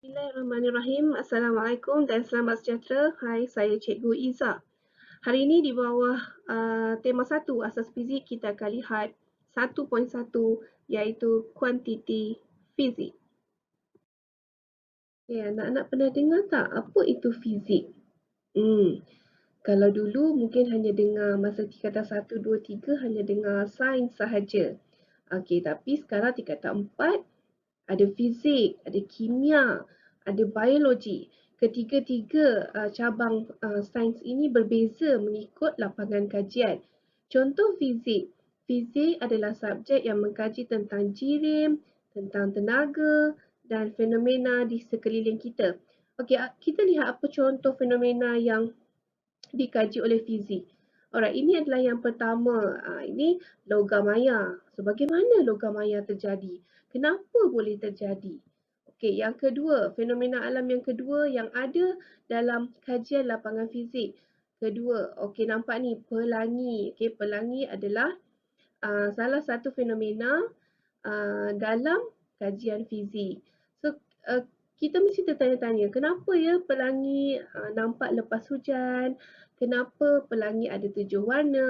Bismillahirrahmanirrahim. Assalamualaikum dan selamat sejahtera. Hai, saya Cikgu Iza. Hari ini di bawah tema 1 asas fizik kita akan lihat 1.1 iaitu kuantiti fizik. Okay, anak-anak pernah dengar tak apa itu fizik? Kalau dulu mungkin hanya dengar masa tingkatan 1, 2, 3 hanya dengar sains sahaja. Okey, tapi sekarang tingkatan 4 ada fizik, ada kimia, ada biologi. Ketiga-tiga cabang sains ini berbeza mengikut lapangan kajian. Contoh fizik. Fizik adalah subjek yang mengkaji tentang jirim, tentang tenaga dan fenomena di sekeliling kita. Okey, kita lihat apa contoh fenomena yang dikaji oleh fizik. Alright, ini adalah yang pertama. Ini logam maya. So, bagaimana logam maya terjadi? Kenapa boleh terjadi? Okey, yang kedua, fenomena alam yang kedua yang ada dalam kajian lapangan fizik. Kedua, okey nampak ni pelangi. Okey, pelangi adalah salah satu fenomena dalam kajian fizik. So, kita mesti tertanya-tanya, kenapa ya pelangi nampak lepas hujan? Kenapa pelangi ada 7 warna?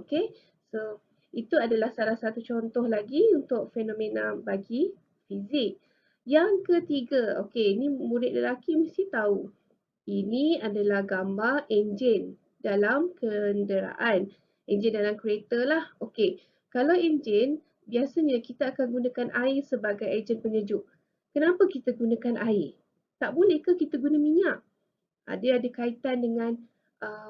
Okey. So, itu adalah salah satu contoh lagi untuk fenomena bagi fizik. Yang ketiga, okey, ni murid lelaki mesti tahu. Ini adalah gambar enjin dalam kenderaan. Enjin dalam kereta lah. Okey. Kalau enjin, biasanya kita akan gunakan air sebagai ejen penyejuk. Kenapa kita gunakan air? Tak boleh ke kita guna minyak? Dia ada kaitan dengan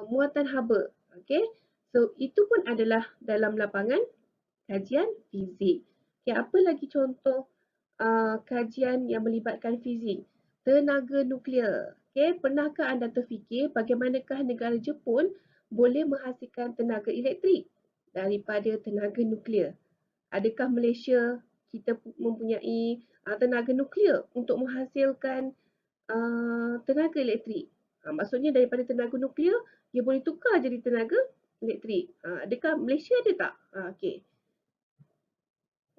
muatan haba. Okey. So, itu pun adalah dalam lapangan kajian fizik. Okay, apa lagi contoh kajian yang melibatkan fizik? Tenaga nuklear. Okay, pernahkah anda terfikir bagaimanakah negara Jepun boleh menghasilkan tenaga elektrik daripada tenaga nuklear? Adakah Malaysia kita mempunyai tenaga nuklear untuk menghasilkan tenaga elektrik? Maksudnya daripada tenaga nuklear, dia boleh tukar jadi tenaga elektrik. Adakah Malaysia ada tak? Okey.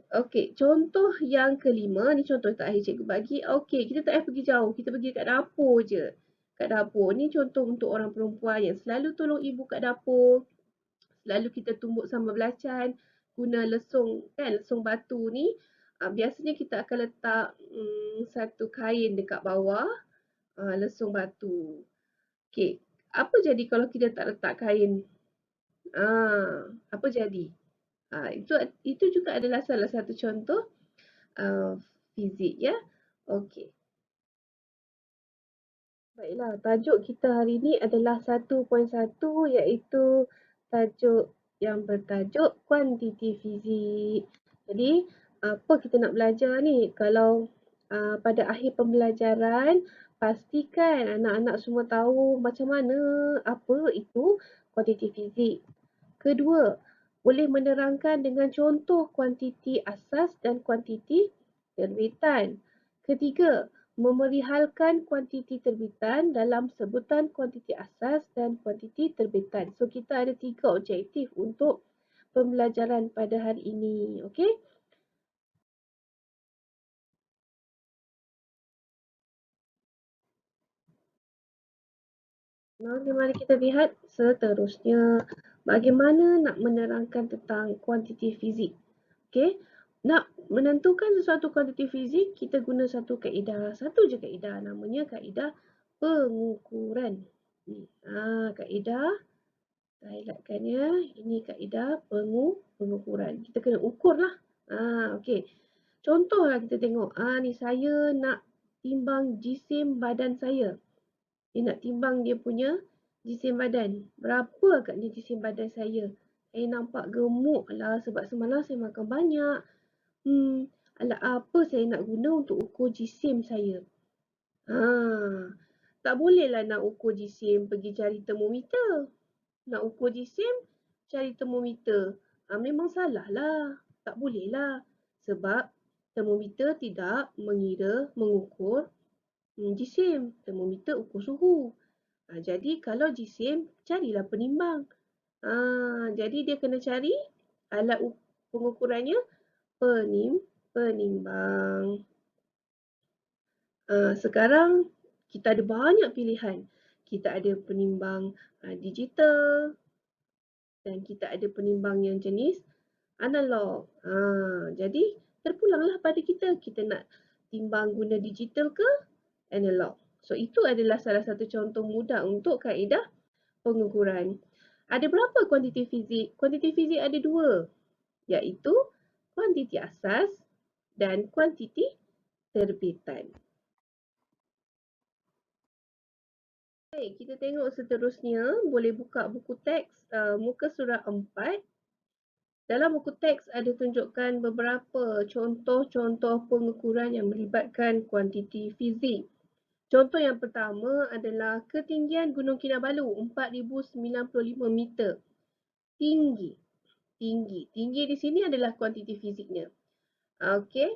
Okey, contoh yang kelima, ni contoh terakhir cikgu bagi. Okey, kita tak payah pergi jauh, kita pergi kat dapur je. Kat dapur, ni contoh untuk orang perempuan yang selalu tolong ibu kat dapur. Selalu kita tumbuk sambal belacan, guna lesung, kan, lesung batu ni. Biasanya kita akan letak satu kain dekat bawah lesung batu. Okey, apa jadi kalau kita tak letak kain? Apa jadi? Itu juga adalah salah satu contoh fizik ya. Okey. Baiklah, tajuk kita hari ini adalah 1.1 iaitu tajuk yang bertajuk kuantiti fizik. Jadi, apa kita nak belajar ni? Kalau pada akhir pembelajaran, pastikan anak-anak semua tahu macam mana, apa itu kuantiti fizik. Kedua, boleh menerangkan dengan contoh kuantiti asas dan kuantiti terbitan. Ketiga, memerihalkan kuantiti terbitan dalam sebutan kuantiti asas dan kuantiti terbitan. So, kita ada 3 objektif untuk pembelajaran pada hari ini. Okey? Mari kita lihat seterusnya. Bagaimana nak menerangkan tentang kuantiti fizik. Okey? Nak menentukan sesuatu kuantiti fizik, kita guna satu kaedah. Satu je kaedah, namanya kaedah pengukuran. Kaedah, saya highlightkan ya. Ini kaedah pengukuran. Kita kena ukur lah. Okey. Contohlah kita tengok. Ni saya nak timbang jisim badan saya. Dia nak timbang dia punya jisim badan. Berapa agaknya jisim badan saya? Saya nampak gemuk lah sebab semalam saya makan banyak. Alat apa saya nak guna untuk ukur jisim saya? Tak bolehlah nak ukur jisim pergi cari termometer. Nak ukur jisim, cari termometer. Memang salah lah. Tak boleh lah. Sebab termometer tidak mengukur jisim. Termometer ukur suhu. Jadi kalau jisim, carilah penimbang. Jadi dia kena cari alat pengukurannya penimbang. Sekarang kita ada banyak pilihan. Kita ada penimbang digital dan kita ada penimbang yang jenis analog. Jadi terpulanglah pada kita. Kita nak timbang guna digital ke analog. So itu adalah salah satu contoh mudah untuk kaedah pengukuran. Ada berapa kuantiti fizik? Kuantiti fizik ada dua, iaitu kuantiti asas dan kuantiti terbitan. Baik, kita tengok seterusnya. Boleh buka buku teks muka surat 4. Dalam buku teks ada tunjukkan beberapa contoh-contoh pengukuran yang melibatkan kuantiti fizik. Contoh yang pertama adalah ketinggian Gunung Kinabalu 4095 meter. Tinggi. Tinggi di sini adalah kuantiti fiziknya. Okey.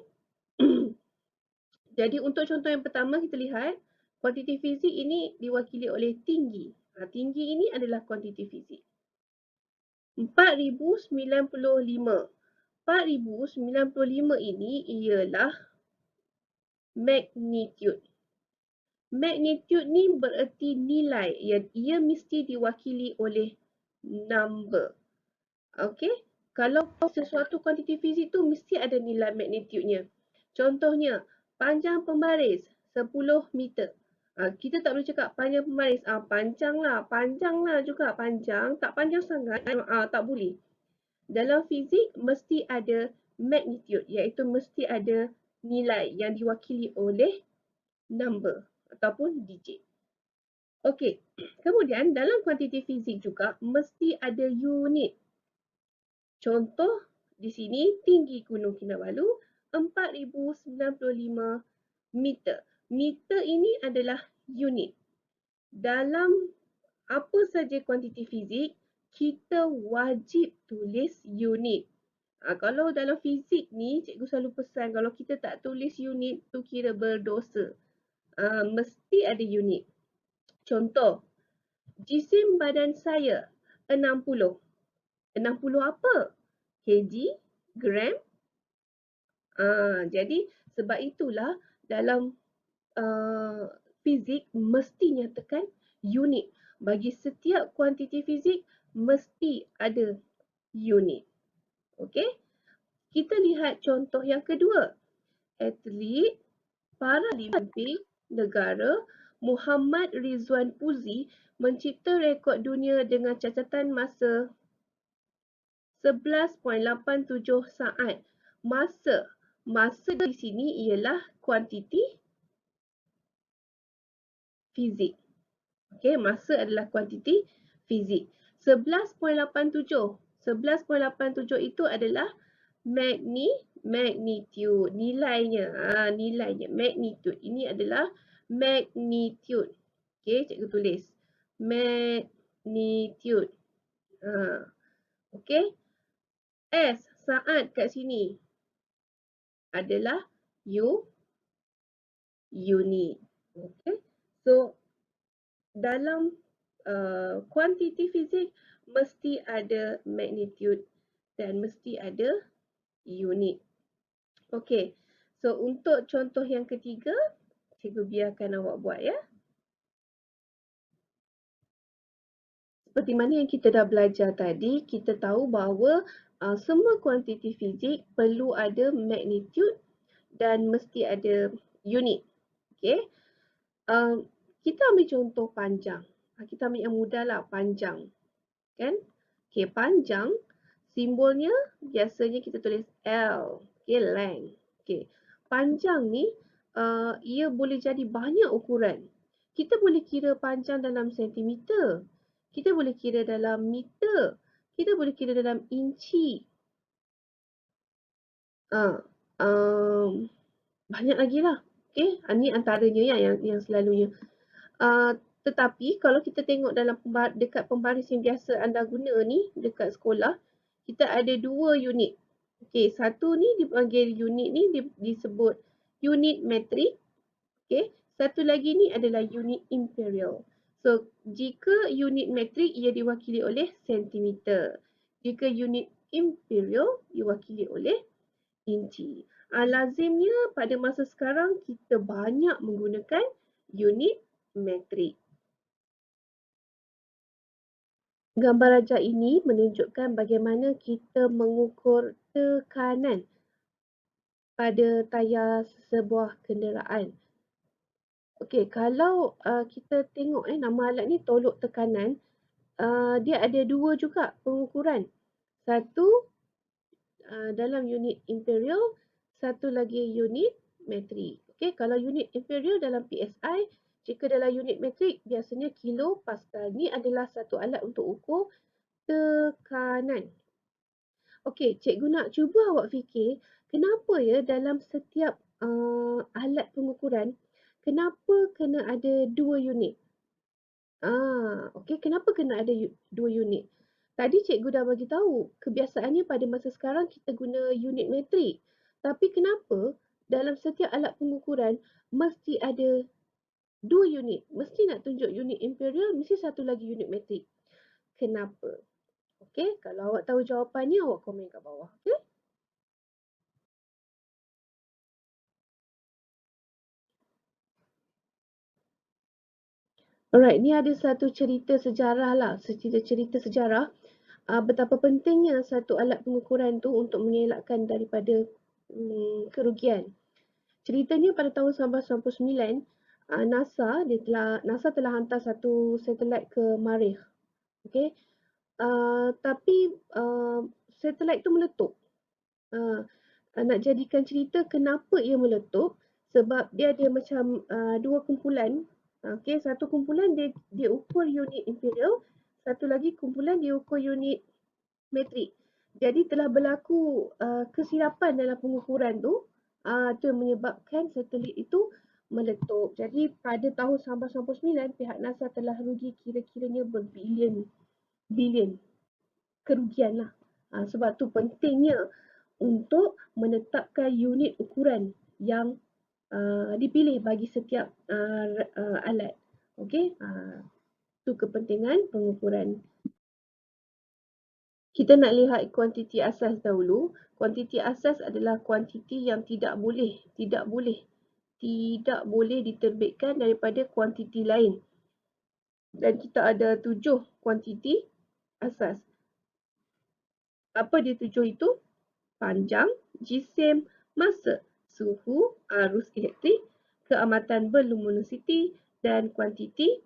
Jadi untuk contoh yang pertama kita lihat kuantiti fizik ini diwakili oleh tinggi. Tinggi ini adalah kuantiti fizik. 4095. 4095 ini ialah magnitude. Magnitude ni bererti nilai. Ia mesti diwakili oleh number. Okey. Kalau sesuatu kuantiti fizik tu mesti ada nilai magnitude-nya. Contohnya, panjang pembaris 10 meter. Kita tak boleh cakap panjang pembaris. Panjang lah juga. Panjang, tak panjang sangat. Tak boleh. Dalam fizik mesti ada magnitude, iaitu mesti ada nilai yang diwakili oleh number ataupun digit. Okey, kemudian dalam kuantiti fizik juga mesti ada unit. Contoh di sini tinggi Gunung Kinabalu 4095 meter. Meter ini adalah unit. Dalam apa saja kuantiti fizik, kita wajib tulis unit. Kalau dalam fizik ni, cikgu selalu pesan kalau kita tak tulis unit tu kira berdosa. Mesti ada unit. Contoh, jisim badan saya 60. 60 apa? Kg, gram. Jadi sebab itulah dalam fizik mesti nyatakan unit. Bagi setiap kuantiti fizik mesti ada unit. Okey? Kita lihat contoh yang kedua. Atlet Paralimpik negara Muhammad Rizwan Puzi mencipta rekod dunia dengan catatan masa 11.87 saat. Masa di sini ialah kuantiti fizik. Okey, masa adalah kuantiti fizik. 11.87. 11.87 itu adalah magnitude. Nilainya. Nilainya. Magnitude. Ini adalah magnitude. Okey, cikgu tulis. Magnitude. Okey. S, saat kat sini adalah unit. Okey. So, dalam kuantiti fizik mesti ada magnitude dan mesti ada unit. Okey. So untuk contoh yang ketiga, cikgu biarkan awak buat ya. Seperti mana yang kita dah belajar tadi, kita tahu bahawa semua kuantiti fizik perlu ada magnitude dan mesti ada unit. Okey. Kita ambil contoh panjang. Kita ambil yang mudah lah, panjang. Kan? Okey, panjang simbolnya biasanya kita tulis L. Okey, length. Okey. Panjang ni ia boleh jadi banyak ukuran. Kita boleh kira panjang dalam sentimeter. Kita boleh kira dalam meter. Kita boleh kira dalam inci. Banyak lagi lah. Okey, ini antaranya yang selalunya. Tetapi kalau kita tengok dalam dekat pembaris yang biasa anda guna ni dekat sekolah, kita ada dua unit. Okey, satu ni dipanggil unit ni disebut unit metrik. Okey, satu lagi ni adalah unit imperial. So, jika unit metrik ia diwakili oleh sentimeter. Jika unit imperial diwakili oleh inci. Lazimnya pada masa sekarang kita banyak menggunakan unit metrik. Gambar rajah ini menunjukkan bagaimana kita mengukur tekanan pada tayar sebuah kenderaan. Okey, kalau kita tengok nama alat ni tolok tekanan, dia ada dua juga pengukuran. Satu dalam unit imperial, satu lagi unit metrik. Okey, kalau unit imperial dalam PSI, jika dalam unit metrik biasanya kilo pascal. Ni adalah satu alat untuk ukur tekanan. Okey, cikgu nak cuba awak fikir, kenapa ya dalam setiap alat pengukuran, kenapa kena ada dua unit? Okey, kenapa kena ada dua unit? Tadi cikgu dah bagi tahu, kebiasaannya pada masa sekarang kita guna unit metrik. Tapi kenapa dalam setiap alat pengukuran mesti ada dua unit? Mesti nak tunjuk unit imperial, mesti satu lagi unit metrik. Kenapa? Okey, kalau awak tahu jawapannya, awak komen kat bawah. Okey? Alright, ni ada satu cerita sejarah lah. Cerita sejarah betapa pentingnya satu alat pengukuran tu untuk mengelakkan daripada kerugian. Ceritanya pada tahun 1999, NASA telah hantar satu satelit ke Marikh. Okey. Tapi satelit tu meletup. Nak jadikan cerita kenapa ia meletup, sebab dia ada macam dua kumpulan. Okey, satu kumpulan dia ukur unit imperial, satu lagi kumpulan dia ukur unit metrik. Jadi telah berlaku kesilapan dalam pengukuran tu, itu yang menyebabkan satelit itu meletup. Jadi pada tahun 1999 pihak NASA telah rugi kira-kiranya berbilion kerugian lah. Sebab tu pentingnya untuk menetapkan unit ukuran yang dipilih bagi setiap alat. Okey, itu kepentingan pengukuran. Kita nak lihat kuantiti asas dahulu. Kuantiti asas adalah kuantiti yang tidak boleh diterbitkan daripada kuantiti lain. Dan kita ada 7 kuantiti asas. Apa dia 7 itu? Panjang, jisim, masa, suhu, arus elektrik, keamatan berluminositi dan kuantiti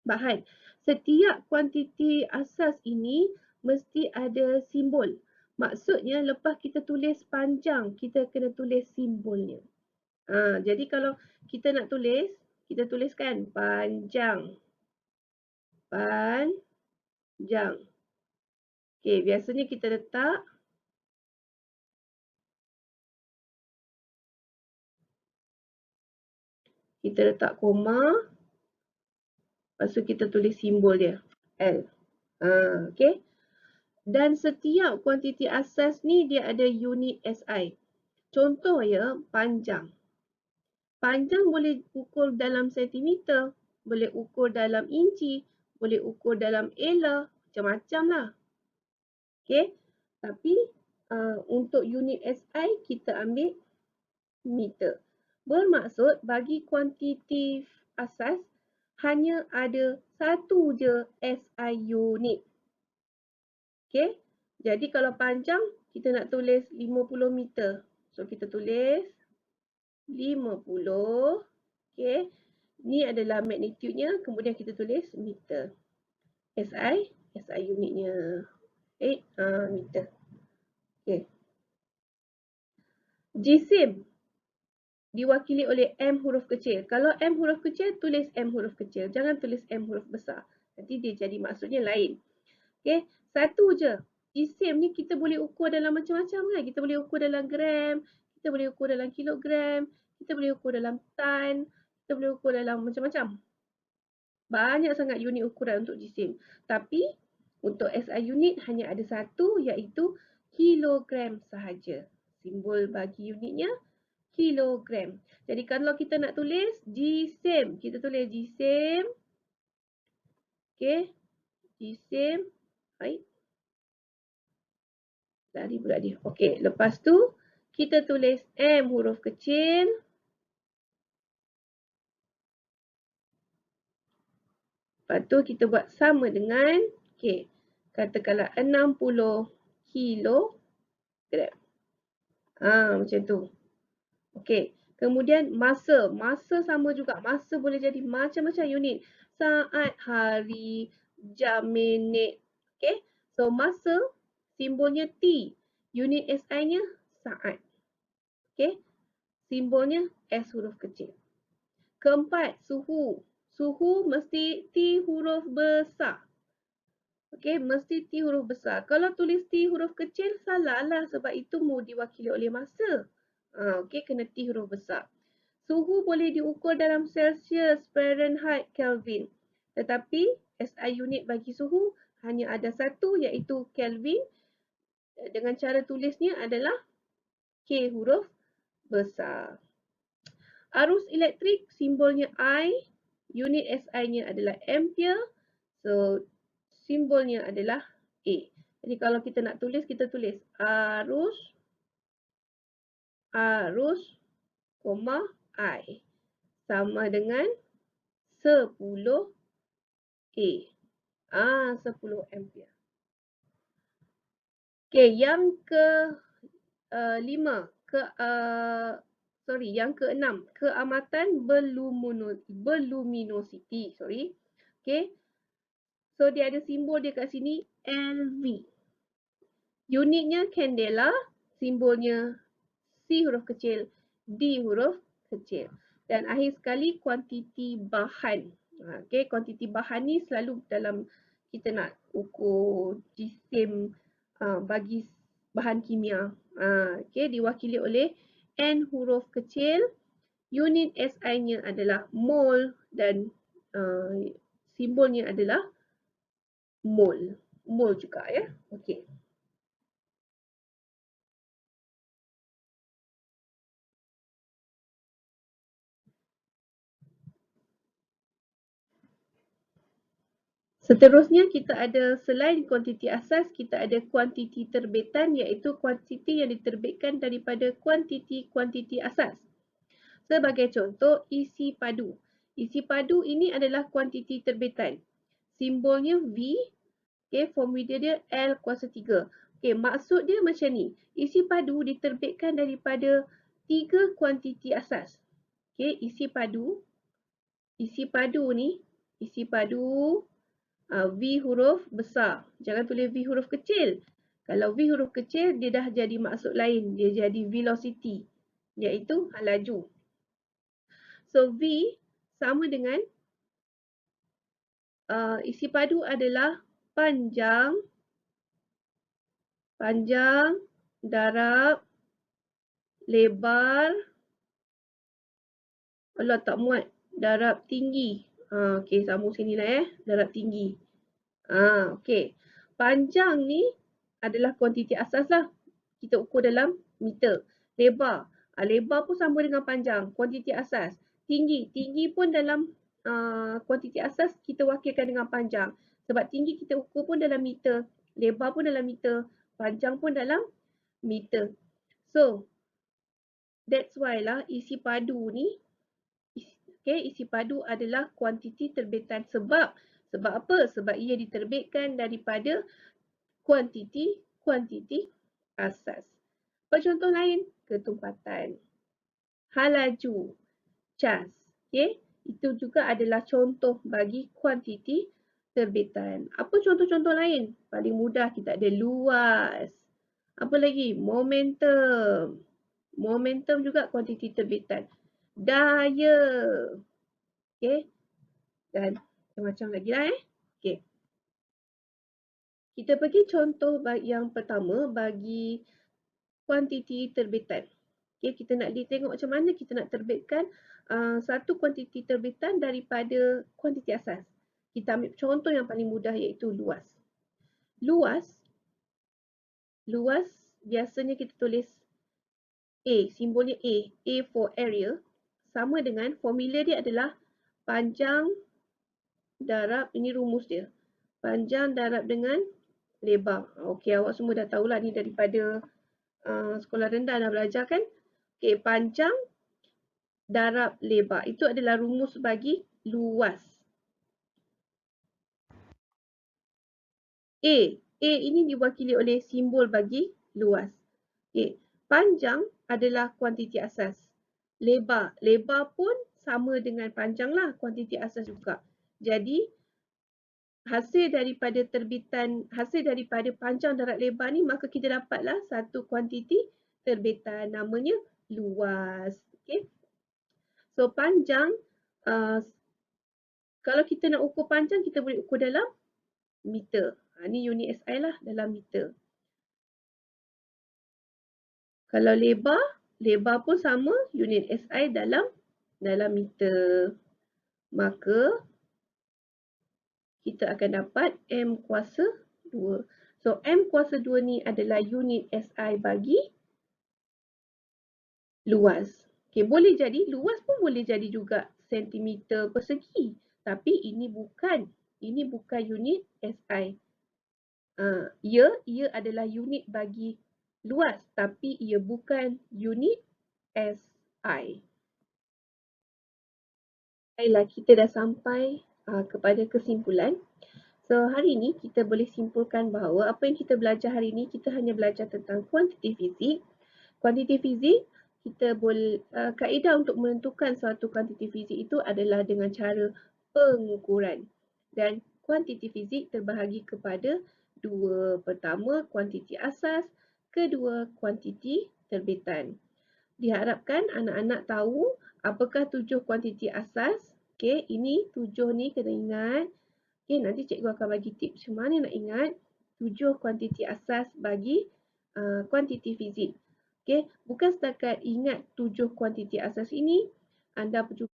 bahan. Setiap kuantiti asas ini mesti ada simbol. Maksudnya lepas kita tulis panjang, kita kena tulis simbolnya. Jadi kalau kita nak tulis, kita tuliskan panjang. Panjang. Okey, biasanya kita letak koma, lepas tu kita tulis simbol dia, L. Okey. Dan setiap kuantiti asas ni dia ada unit SI. Contoh ya, panjang. Panjang boleh ukur dalam sentimeter, boleh ukur dalam inci, boleh ukur dalam ela, macam-macam lah. Okey. Tapi untuk unit SI kita ambil meter. Bermaksud bagi kuantiti asas hanya ada satu je SI unit. Okey. Jadi kalau panjang kita nak tulis 50 meter. So kita tulis 50. Okey. Ni adalah magnitude-nya, kemudian kita tulis meter. SI unitnya. Meter. Okey. Jisim diwakili oleh M huruf kecil. Kalau M huruf kecil, tulis M huruf kecil. Jangan tulis M huruf besar. Nanti dia jadi maksudnya lain. Okey, satu je. Jisim ni kita boleh ukur dalam macam-macam kan. Kita boleh ukur dalam gram, kita boleh ukur dalam kilogram, kita boleh ukur dalam tan, kita boleh ukur dalam macam-macam. Banyak sangat unit ukuran untuk jisim. Tapi untuk SI unit hanya ada satu, iaitu kilogram sahaja. Simbol bagi unitnya kilogram. Jadi kalau kita nak tulis jisim, kita tulis jisim. Okey. Jisim. Baik. Lari pula dia. Okey, lepas tu kita tulis M huruf kecil. Lepas tu kita buat sama dengan, okey, katakanlah 60 kilogram. Macam tu. Okey. Kemudian masa. Masa sama juga. Masa boleh jadi macam-macam unit. Saat, hari, jam, minit. Okey. So, masa simbolnya T. Unit SI-nya saat. Okey. Simbolnya S huruf kecil. Keempat, suhu. Suhu mesti T huruf besar. Okey, mesti T huruf besar. Kalau tulis T huruf kecil, salah lah sebab itu mau diwakili oleh masa. Okey, kena T huruf besar. Suhu boleh diukur dalam Celsius, Fahrenheit, Kelvin. Tetapi SI unit bagi suhu hanya ada satu iaitu Kelvin. Dengan cara tulisnya adalah K huruf besar. Arus elektrik simbolnya I. Unit SI-nya adalah ampere. So, simbolnya adalah A. Jadi kalau kita nak tulis, kita tulis arus, I sama dengan 10 A. 10 ampere. Okey, yang yang keenam, keamatan berluminosity, Okey. So dia ada simbol dia kat sini LV. Unitnya candela, simbolnya C huruf kecil, D huruf kecil. Dan akhir sekali kuantiti bahan. Okey, kuantiti bahan ni selalu dalam kita nak ukur jisim bagi bahan kimia. Okey, diwakili oleh N huruf kecil. Unit SI-nya adalah mol dan simbolnya adalah mol. Mol juga ya. Okey. Seterusnya kita ada selain kuantiti asas, kita ada kuantiti terbitan iaitu kuantiti yang diterbitkan daripada kuantiti asas. Sebagai contoh, isi padu. Isi padu ini adalah kuantiti terbitan. Simbolnya V, okay, formula dia L kuasa 3. Okay, maksud dia macam ni. Isi padu diterbitkan daripada 3 kuantiti asas. Okay, isi padu V huruf besar. Jangan tulis V huruf kecil. Kalau V huruf kecil, dia dah jadi maksud lain. Dia jadi velocity, iaitu laju. So, V sama dengan isi padu adalah panjang darab lebar, tak muat, darab tinggi. Okey, sambung sini lah darab tinggi. Okey. Panjang ni adalah kuantiti asas lah. Kita ukur dalam meter. Lebar. Lebar pun sama dengan panjang. Kuantiti asas. Tinggi pun dalam kuantiti asas kita wakilkan dengan panjang. Sebab tinggi kita ukur pun dalam meter. Lebar pun dalam meter. Panjang pun dalam meter. So, that's why lah isi padu ni. Isi padu adalah kuantiti terbitan. Sebab apa? Sebab ia diterbitkan daripada kuantiti asas. Contoh lain, ketumpatan, halaju, cas. Okay? Itu juga adalah contoh bagi kuantiti terbitan. Apa contoh-contoh lain? Paling mudah kita ada luas. Apa lagi? Momentum. Momentum juga kuantiti terbitan. Daya. Okay? Dan macam-macam lagi lah Okay. Kita pergi contoh yang pertama bagi kuantiti terbitan. Okay, kita nak tengok macam mana kita nak terbitkan satu kuantiti terbitan daripada kuantiti asas. Kita ambil contoh yang paling mudah iaitu luas. Luas biasanya kita tulis A, simbolnya A for area, sama dengan formula dia adalah panjang darab, ini rumus dia, panjang darab dengan lebar. Okey, awak semua dah tahulah ni daripada sekolah rendah dah belajar kan? Okey, panjang darab lebar. Itu adalah rumus bagi luas. A. A ini diwakili oleh simbol bagi luas. Okey, panjang adalah kuantiti asas. Lebar. Lebar pun sama dengan panjang lah, kuantiti asas juga. Jadi, hasil daripada panjang darab lebar ni, maka kita dapatlah satu kuantiti terbitan namanya luas. Okay. So panjang, kalau kita nak ukur panjang, kita boleh ukur dalam meter. Ni unit SI lah, dalam meter. Kalau lebar, lebar pun sama, unit SI dalam meter. Maka kita akan dapat M kuasa 2. So, M kuasa 2 ni adalah unit SI bagi luas. Okay, boleh jadi, luas pun boleh jadi juga sentimeter persegi. Tapi ini bukan unit SI. Ia adalah unit bagi luas, tapi ia bukan unit SI. Baiklah, kita dah sampai kepada kesimpulan. So, hari ini kita boleh simpulkan bahawa apa yang kita belajar hari ini, kita hanya belajar tentang kuantiti fizik. Kuantiti fizik, kita boleh, kaedah untuk menentukan suatu kuantiti fizik itu adalah dengan cara pengukuran. Dan kuantiti fizik terbahagi kepada dua. Pertama, kuantiti asas. Kedua, kuantiti terbitan. Diharapkan anak-anak tahu apakah 7 kuantiti asas. Okey, ini 7 ni kena ingat. Okey, nanti cikgu akan bagi tips macam mana nak ingat 7 kuantiti asas bagi kuantiti fizik. Okey, bukan setakat ingat 7 kuantiti asas ini, anda juga